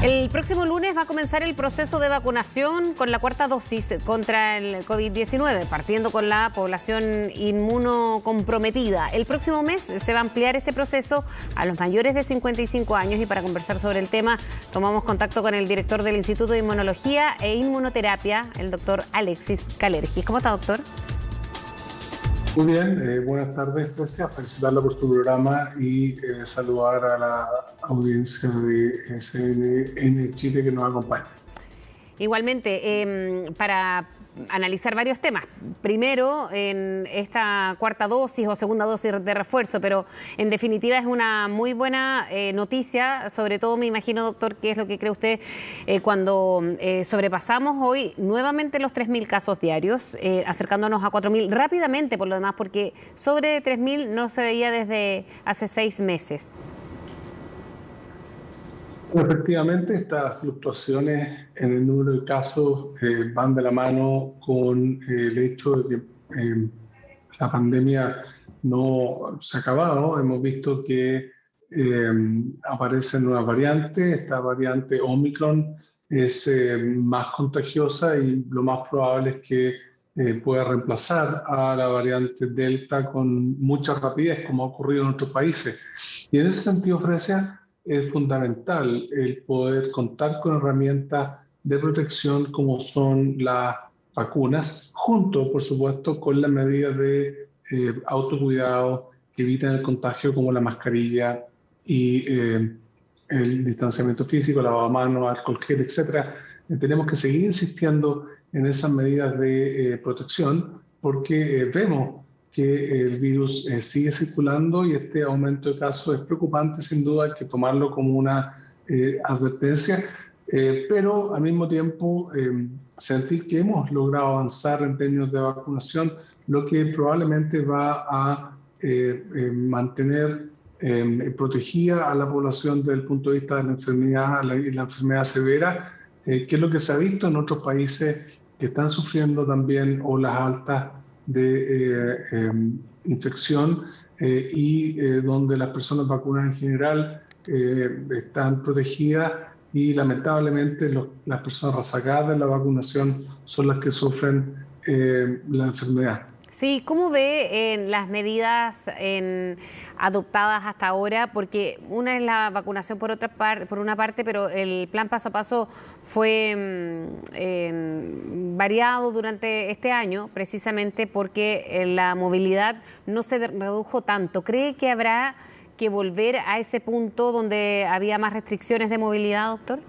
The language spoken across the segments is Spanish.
El próximo lunes va a comenzar el proceso de vacunación con la cuarta dosis contra el COVID-19, partiendo con la población inmunocomprometida. El próximo mes se va a ampliar este proceso a los mayores de 55 años y para conversar sobre el tema tomamos contacto con el director del Instituto de Inmunología e Inmunoterapia, el doctor Alexis Kalergis. ¿Cómo está, doctor? Muy bien, buenas tardes, gracias. Felicitarla por tu programa y saludar a la audiencia de CNN Chile que nos acompaña. Igualmente, para analizar varios temas. Primero, en esta cuarta dosis o segunda dosis de refuerzo, pero en definitiva es una muy buena noticia, sobre todo me imagino, doctor, ¿qué es lo que cree usted cuando sobrepasamos hoy nuevamente los 3.000 casos diarios, acercándonos a 4.000 rápidamente por lo demás, porque sobre 3.000 no se veía desde hace 6 meses? Efectivamente, estas fluctuaciones en el número de casos van de la mano con el hecho de que la pandemia no se ha acabado. Hemos visto que aparecen nuevas variantes. Esta variante Omicron es más contagiosa y lo más probable es que pueda reemplazar a la variante Delta con mucha rapidez, como ha ocurrido en otros países. Y en ese sentido, Frecia, es fundamental el poder contar con herramientas de protección como son las vacunas, junto, por supuesto, con las medidas de autocuidado que evitan el contagio, como la mascarilla y el distanciamiento físico, lavado de manos, alcohol gel, etc. Tenemos que seguir insistiendo en esas medidas de protección porque vemos que el virus sigue circulando y este aumento de casos es preocupante, sin duda hay que tomarlo como una advertencia, pero al mismo tiempo sentir que hemos logrado avanzar en términos de vacunación, lo que probablemente va a mantener protegida a la población desde el punto de vista de la enfermedad y la enfermedad severa, que es lo que se ha visto en otros países que están sufriendo también olas altas de infección y donde las personas vacunadas en general están protegidas y lamentablemente las personas rezagadas de la vacunación son las que sufren la enfermedad. Sí, ¿cómo ve las medidas adoptadas hasta ahora? Porque una es la vacunación por una parte, pero el plan paso a paso fue variado durante este año, precisamente porque la movilidad no se redujo tanto. ¿Cree que habrá que volver a ese punto donde había más restricciones de movilidad, doctor?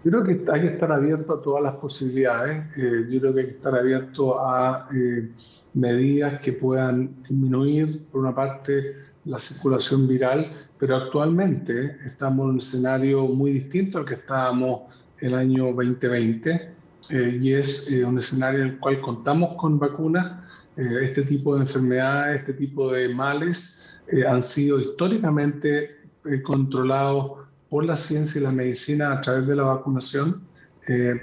Yo creo que hay que estar abierto a todas las posibilidades. Yo creo que hay que estar abierto a medidas que puedan disminuir, por una parte, la circulación viral, pero actualmente estamos en un escenario muy distinto al que estábamos el año 2020 y es un escenario en el cual contamos con vacunas. Este tipo de enfermedades, este tipo de males han sido históricamente controlados por la ciencia y la medicina a través de la vacunación.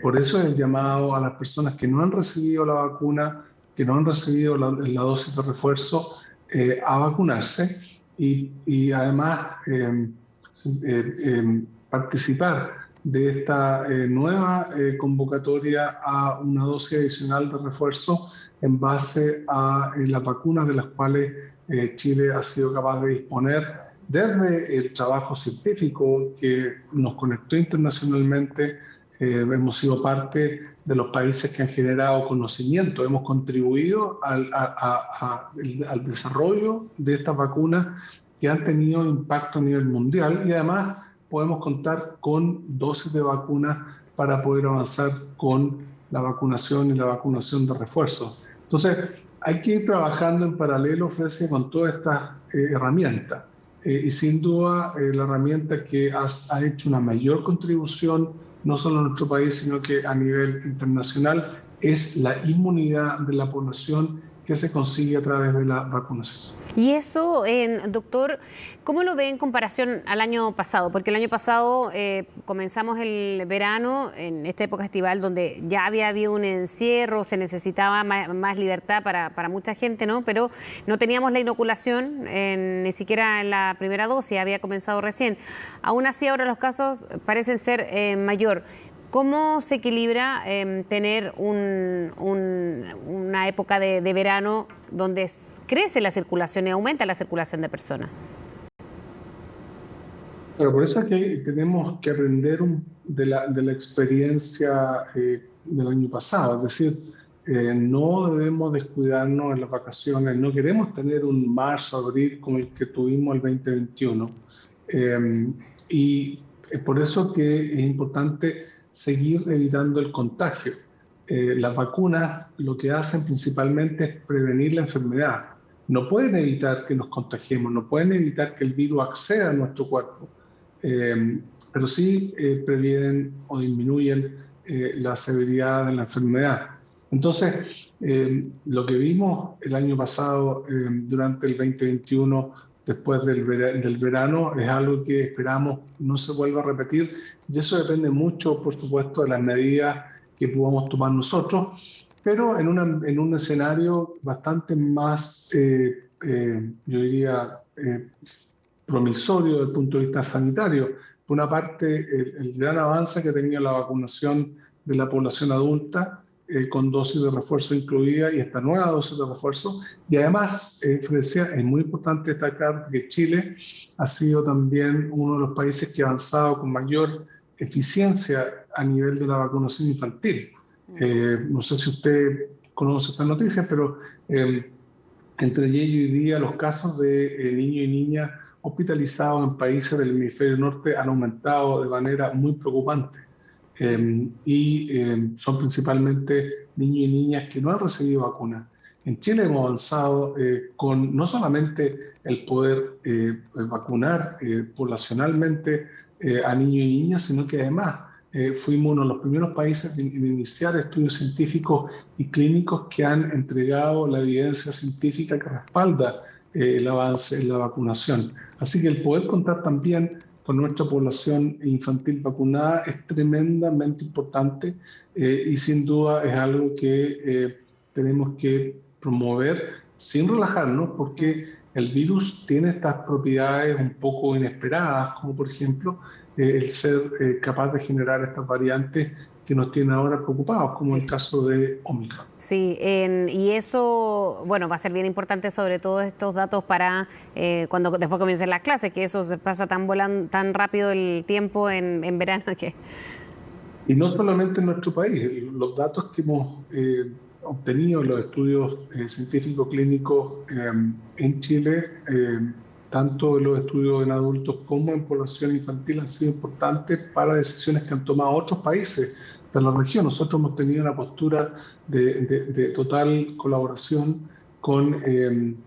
Por eso el llamado a las personas que no han recibido la vacuna, que no han recibido la dosis de refuerzo, a vacunarse y además participar de esta nueva convocatoria a una dosis adicional de refuerzo en base a las vacunas de las cuales Chile ha sido capaz de disponer desde el trabajo científico que nos conectó internacionalmente. Hemos sido parte de los países que han generado conocimiento, hemos contribuido al desarrollo de estas vacunas que han tenido impacto a nivel mundial y además podemos contar con dosis de vacunas para poder avanzar con la vacunación y la vacunación de refuerzos. Entonces, hay que ir trabajando en paralelo, Frecia, con todas estas herramientas. Y sin duda la herramienta que ha hecho una mayor contribución, no solo en nuestro país, sino que a nivel internacional, es la inmunidad de la población que se consigue a través de la vacunación. Y eso, doctor, ¿cómo lo ve en comparación al año pasado? Porque el año pasado comenzamos el verano en esta época estival donde ya había habido un encierro, se necesitaba más libertad para mucha gente, ¿no? Pero no teníamos la inoculación, ni siquiera en la primera dosis, había comenzado recién. Aún así, ahora los casos parecen ser mayor. ¿Cómo se equilibra tener una época de verano donde crece la circulación y aumenta la circulación de personas? Pero por eso es que tenemos que aprender de la experiencia del año pasado. Es decir, no debemos descuidarnos en las vacaciones. No queremos tener un marzo, abril como el que tuvimos el 2021. Y es por eso que es importante seguir evitando el contagio. Las vacunas lo que hacen principalmente es prevenir la enfermedad. No pueden evitar que nos contagiemos, no pueden evitar que el virus acceda a nuestro cuerpo, pero sí previenen o disminuyen la severidad de la enfermedad. Entonces, lo que vimos el año pasado durante el 2021, después del verano, es algo que esperamos no se vuelva a repetir, y eso depende mucho, por supuesto, de las medidas que podamos tomar nosotros, pero en un escenario bastante más, yo diría, promisorio desde el punto de vista sanitario. Por una parte, el gran avance que ha tenido la vacunación de la población adulta, con dosis de refuerzo incluida y esta nueva dosis de refuerzo. Y además, Florencia, es muy importante destacar que Chile ha sido también uno de los países que ha avanzado con mayor eficiencia a nivel de la vacunación infantil. No sé si usted conoce esta noticia, pero entre ayer y hoy día los casos de niños y niñas hospitalizados en países del hemisferio norte han aumentado de manera muy preocupante. Son principalmente niños y niñas que no han recibido vacunas. En Chile hemos avanzado con no solamente el poder vacunar poblacionalmente a niños y niñas, sino que además fuimos uno de los primeros países en iniciar estudios científicos y clínicos que han entregado la evidencia científica que respalda el avance en la vacunación. Así que el poder contar también con nuestra población infantil vacunada es tremendamente importante y sin duda es algo que tenemos que promover sin relajarnos, porque el virus tiene estas propiedades un poco inesperadas, como por ejemplo el ser capaz de generar estas variantes que nos tienen ahora preocupados, como el caso de Omicron. Sí, y eso, bueno, va a ser bien importante, sobre todo estos datos para cuando después comiencen las clases, que eso se pasa tan rápido el tiempo en verano que... Y no solamente en nuestro país, los datos que hemos obtenido en los estudios científicos clínicos en Chile, tanto en los estudios en adultos como en población infantil, han sido importantes para decisiones que han tomado otros países de la región. Nosotros hemos tenido una postura de total colaboración con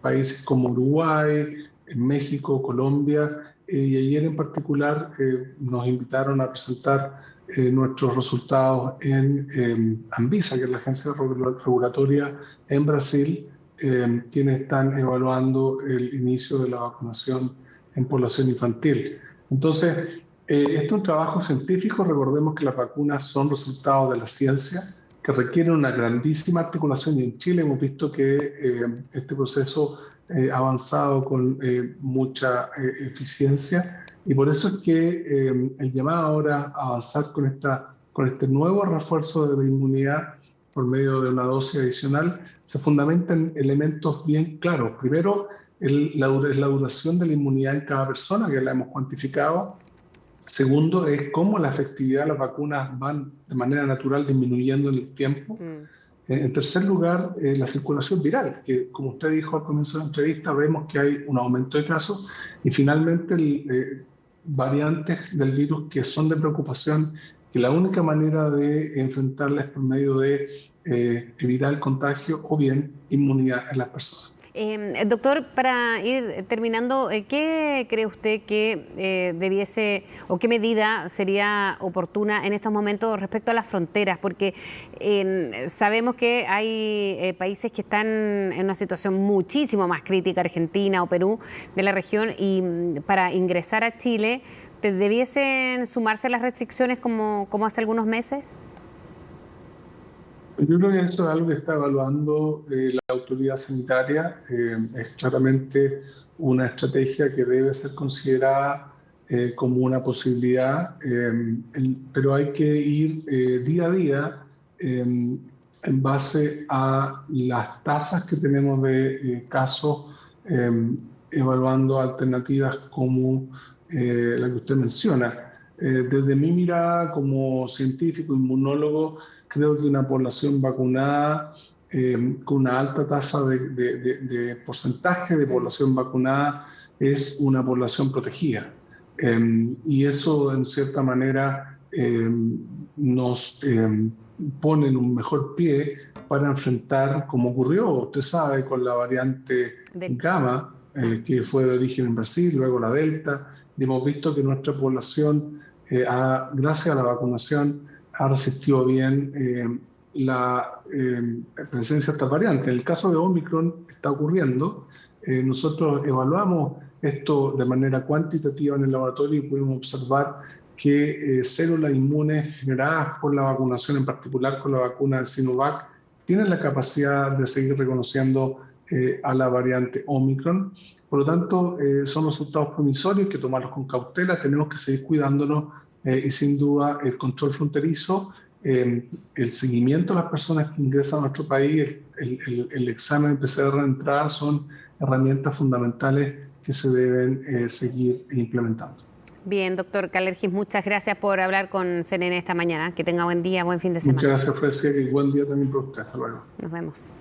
países como Uruguay, México, Colombia, y ayer en particular nos invitaron a presentar nuestros resultados en Anvisa, que es la agencia regulatoria en Brasil, quienes están evaluando el inicio de la vacunación en población infantil. Entonces, este es un trabajo científico. Recordemos que las vacunas son resultados de la ciencia, que requieren una grandísima articulación, y en Chile hemos visto que este proceso ha avanzado con mucha eficiencia, y por eso es que el llamado ahora a avanzar con este nuevo refuerzo de la inmunidad por medio de una dosis adicional se fundamenta en elementos bien claros. Primero, la duración de la inmunidad en cada persona, que la hemos cuantificado. Segundo, es cómo la efectividad de las vacunas van de manera natural disminuyendo en el tiempo. En tercer lugar, la circulación viral, que como usted dijo al comienzo de la entrevista, vemos que hay un aumento de casos. Y finalmente, variantes del virus que son de preocupación, que la única manera de enfrentarlas es por medio de evitar el contagio o bien inmunidad en las personas. Doctor, para ir terminando, ¿qué cree usted que debiese o qué medida sería oportuna en estos momentos respecto a las fronteras? Porque sabemos que hay países que están en una situación muchísimo más crítica, Argentina o Perú, de la región, y para ingresar a Chile, ¿debiesen sumarse las restricciones como hace algunos meses? Yo creo que esto es algo que está evaluando la autoridad sanitaria. Es claramente una estrategia que debe ser considerada como una posibilidad, pero hay que ir día a día en base a las tasas que tenemos de casos, eh, evaluando alternativas como la que usted menciona. Desde mi mirada como científico, inmunólogo, creo que una población vacunada con una alta tasa de porcentaje de población vacunada es una población protegida. Y eso, en cierta manera, nos pone en un mejor pie para enfrentar, como ocurrió, usted sabe, con la variante Gamma, que fue de origen en Brasil, luego la Delta, y hemos visto que nuestra población, gracias a la vacunación, ha resistido bien la presencia de estas variantes. En el caso de Omicron está ocurriendo. Nosotros evaluamos esto de manera cuantitativa en el laboratorio y pudimos observar que células inmunes generadas por la vacunación, en particular con la vacuna de Sinovac, tienen la capacidad de seguir reconociendo a la variante Omicron. Por lo tanto, son resultados promisorios, hay que tomarlos con cautela, tenemos que seguir cuidándonos y sin duda el control fronterizo, el seguimiento de las personas que ingresan a nuestro país, el examen de PCR de entrada son herramientas fundamentales que se deben seguir implementando. Bien, doctor Kalergis, muchas gracias por hablar con CNN esta mañana. Que tenga buen día, buen fin de semana. Muchas gracias, Frecia, y buen día también para usted. Hasta luego. Nos vemos.